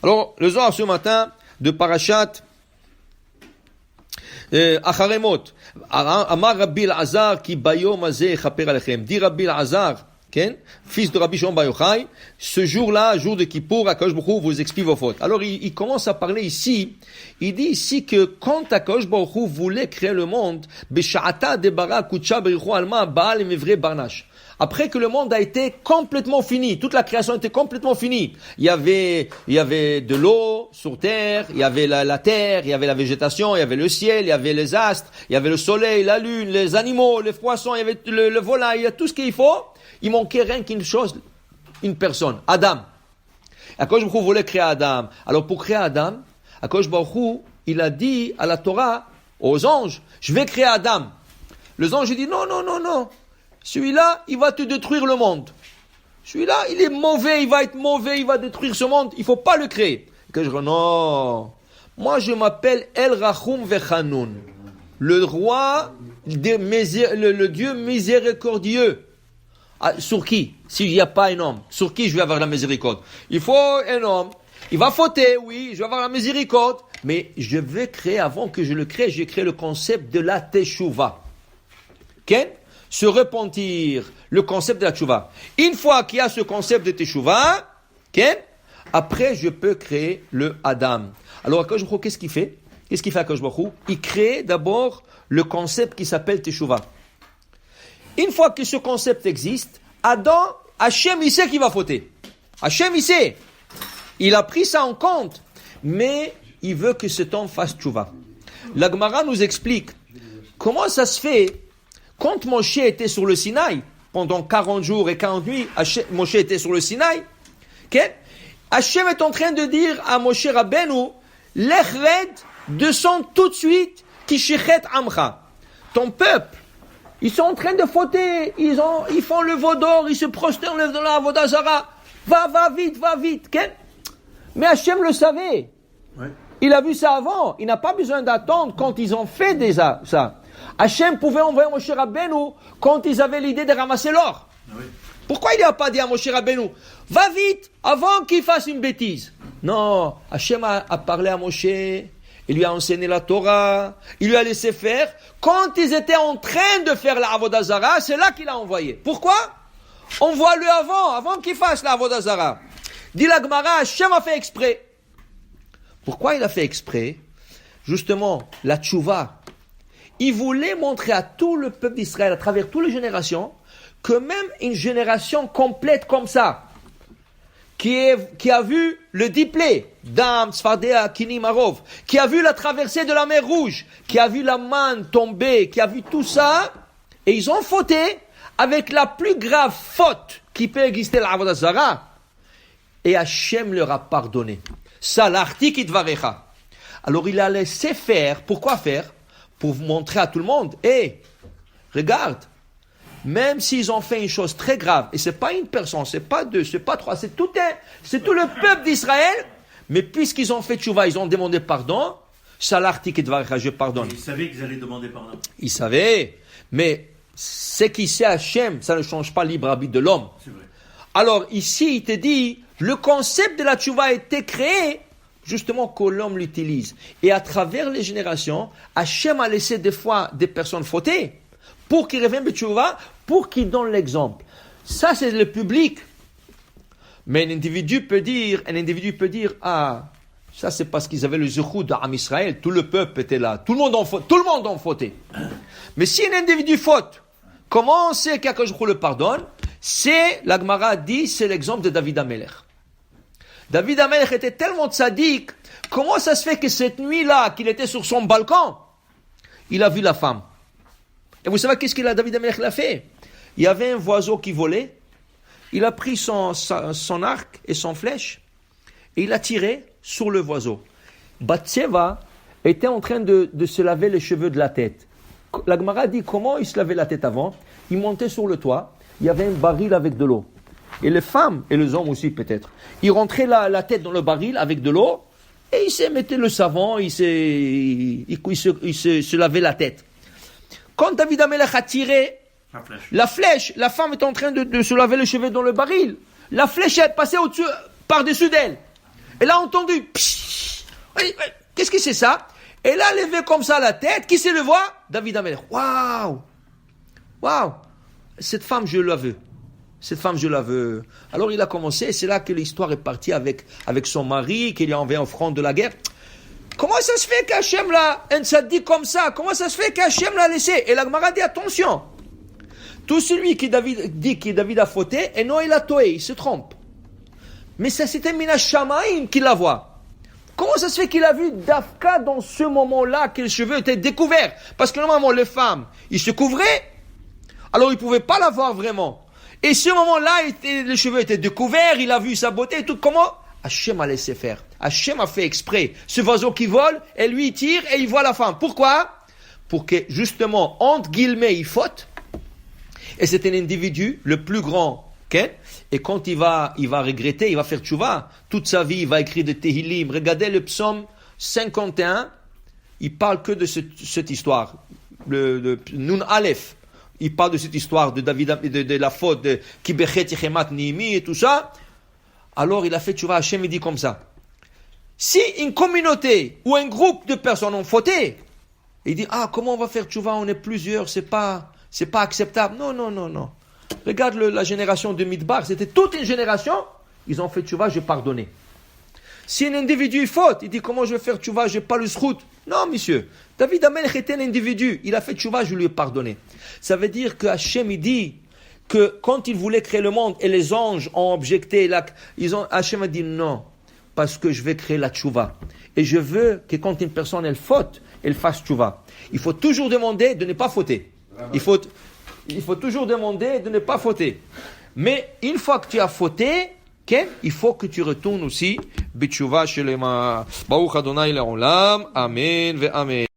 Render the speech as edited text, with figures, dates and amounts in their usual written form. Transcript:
Alors, le Zohar ce matin de Parashat Acharemot. Amar Rabbi Elazar ki bayom hazeh chaper alechem. Dit Rabbi Elazar, fils de Rabbi Shimon Bar Yochai, ce jour-là, jour de Kippour, Akadosh Baruch Hu vous expie vos fautes. Alors il commence à parler ici, il dit ici que quand Akadosh Baruch Hu voulait créer le monde, Besha'ata debara kutsha berichu alma baal emevre barnash. Après que le monde a été complètement fini, toute la création était complètement finie. Il y avait de l'eau sur terre, il y avait la terre, il y avait la végétation, il y avait le ciel, il y avait les astres, il y avait le soleil, la lune, les animaux, les poissons, il y avait le volaille, il y a tout ce qu'il faut. Il manquait rien qu'une chose, une personne, Adam. Akadosh Baruch Hu voulait créer Adam. Alors pour créer Adam, Akadosh Baruch Hu, il a dit à la Torah, aux anges, je vais créer Adam. Les anges disent non. Celui-là, il va te détruire le monde. Celui-là, il est mauvais, il va être mauvais, il va détruire ce monde. Il ne faut pas le créer. Que je dis non. Moi, je m'appelle El Rachum Vechanoun. Le roi, le Dieu miséricordieux. Ah, sur qui? S'il n'y a pas un homme, sur qui je vais avoir la miséricorde? Il faut un homme. Il va fauter, oui, je vais avoir la miséricorde. Mais je vais créer, avant que je le crée, j'ai créé le concept de la teshuva. Ok? Se repentir, le concept de la teshuva. Une fois qu'il y a ce concept de teshuva, ok? Après je peux créer le Adam. Alors Akadosh Baruch Hu, qu'est-ce qu'il fait? Qu'est-ce qu'il fait Akadosh Baruch Hu? Il crée d'abord le concept qui s'appelle teshuva. Une fois que ce concept existe, Adam, Hachem, il sait qu'il va fauter. Hachem, il sait. Il a pris ça en compte. Mais il veut que cet homme fasse teshuva. La Gemara nous explique comment ça se fait. Quand Moshe était sur le Sinaï, pendant 40 jours et 40 nuits, Moshe était sur le Sinaï, okay? Hachem est en train de dire à Moshe Rabbeinu, l'Echred descend tout de suite, Kishichet Amcha. Ton peuple, ils sont en train de fauter, ils font le veau d'or, ils se prosternent dans la Avodah Zara. Va vite, okay? Mais Hachem le savait. Ouais. Il a vu ça avant, il n'a pas besoin d'attendre quand ils ont fait déjà ça. Hachem pouvait envoyer Moshe Rabbeinu quand ils avaient l'idée de ramasser l'or. Oui. Pourquoi il n'a pas dit à Moshe Rabbeinu, va vite, avant qu'il fasse une bêtise? Non, Hachem a parlé à Moshe, il lui a enseigné la Torah, il lui a laissé faire. Quand ils étaient en train de faire la Avodah Zara, c'est là qu'il a envoyé. Pourquoi? Envoie-le avant qu'il fasse la Avodah Zara. Dit la Gemara, Hachem a fait exprès. Pourquoi il a fait exprès? Justement, la tchouva. Il voulait montrer à tout le peuple d'Israël, à travers toutes les générations, que même une génération complète comme ça, qui a vu le diplé, Dam, Sfardea, Kini, Marov, qui a vu la traversée de la mer Rouge, qui a vu la manne tomber, qui a vu tout ça, et ils ont fauté avec la plus grave faute qui peut exister, la Avodah Zara, et Hachem leur a pardonné. Salarti kitvarecha. Alors il a laissé faire. Pourquoi faire? Pour montrer à tout le monde, regarde, même s'ils ont fait une chose très grave, et c'est pas une personne, c'est pas deux, c'est pas trois, c'est tout le peuple d'Israël, mais puisqu'ils ont fait tchouva, ils ont demandé pardon, Salartik et Dvarecha, je pardonne. Ils savaient qu'ils allaient demander pardon. Ils savaient, mais ce qui sait Hachem, ça ne change pas le libre arbitre de l'homme. C'est vrai. Alors ici, il te dit, le concept de la tchouva a été créé, justement que l'homme l'utilise. Et à travers les générations, Hachem a laissé des fois des personnes fautées pour qu'ils reviennent de tchouva, pour qu'ils donnent l'exemple. Ça, c'est le public. Mais un individu peut dire, ah, ça c'est parce qu'ils avaient le zechut d'Am Israël, tout le peuple était là, tout le monde en fauté. Mais si un individu faute, comment on sait qu'Akadosh Baruch Hu le pardonne? C'est, la Gemara dit, c'est l'exemple de David Amelech. David Amelech était tellement tzaddik, comment ça se fait que cette nuit-là, qu'il était sur son balcon, il a vu la femme. Et vous savez qu'est-ce que David Amelech l'a fait? Il y avait un oiseau qui volait, il a pris son arc et son flèche, et il a tiré sur le oiseau. Bathsheba était en train de se laver les cheveux de la tête. La Gemara dit comment il se lavait la tête avant. Il montait sur le toit, il y avait un baril avec de l'eau. Et les femmes, et les hommes aussi peut-être, ils rentraient la tête dans le baril avec de l'eau, et ils se mettaient le savon, ils se lavaient la tête. Quand David Amelech a tiré la flèche, la femme était en train de se laver les cheveux dans le baril. La flèche est passée par-dessus d'elle. Elle a entendu, pshh, qu'est-ce que c'est ça? Elle a levé comme ça la tête, qui c'est le voit? David Amelech. Waouh! Waouh! Cette femme, je la veux. Cette femme, je la veux. Alors il a commencé, et c'est là que l'histoire est partie avec son mari, qu'il a envoyé en front de la guerre. Comment ça se fait qu'Hachem l'a, dit comme ça? Comment ça se fait qu'Hachem l'a laissé? Et la Gemara dit, attention, tout celui qui dit que David a fauté, et non il a toé, il se trompe. Mais ça c'était Mina Shamaim qui la voit. Comment ça se fait qu'il a vu Dafka dans ce moment-là que les cheveux étaient découverts? Parce que normalement les femmes, ils se couvraient, alors ils ne pouvaient pas la voir vraiment. Et ce moment-là, les cheveux étaient découverts, il a vu sa beauté et tout. Comment? Hachem a laissé faire. Hachem a fait exprès. Ce oiseau qui vole, et lui il tire et il voit la femme. Pourquoi? Pour que justement, entre guillemets, il faute. Et c'est un individu le plus grand. Okay? Et quand il va regretter, il va faire tchouva. Toute sa vie, il va écrire des Tehillim. Regardez le psaume 51. Il parle que de cette histoire. Le Nun Aleph. Il parle de cette histoire de David, de la faute de Kibechet Yechemat Nihimi et tout ça. Alors il a fait tchouva. Hachem il dit comme ça. Si une communauté ou un groupe de personnes ont fauté, il dit, comment on va faire tchouva? On est plusieurs, c'est pas acceptable. Non. Regarde la génération de Midbar, c'était toute une génération, ils ont fait tchouva, j'ai pardonné. Si un individu faute, il dit, comment je vais faire tchouva, j'ai pas le schrout. Non, monsieur. David Amelech était un individu, il a fait tchouva, je lui ai pardonné. Ça veut dire que Hachem, il dit que quand il voulait créer le monde et les anges ont objecté, Hachem a dit non, parce que je vais créer la tchouva. Et je veux que quand une personne, elle faute, elle fasse tchouva. Il faut toujours demander de ne pas fauter. Il faut toujours demander de ne pas fauter. Mais une fois que tu as fauté, il faut que tu retournes aussi. Bitchouva shelema. Baruch Adonai le'olam. Amen ve amen.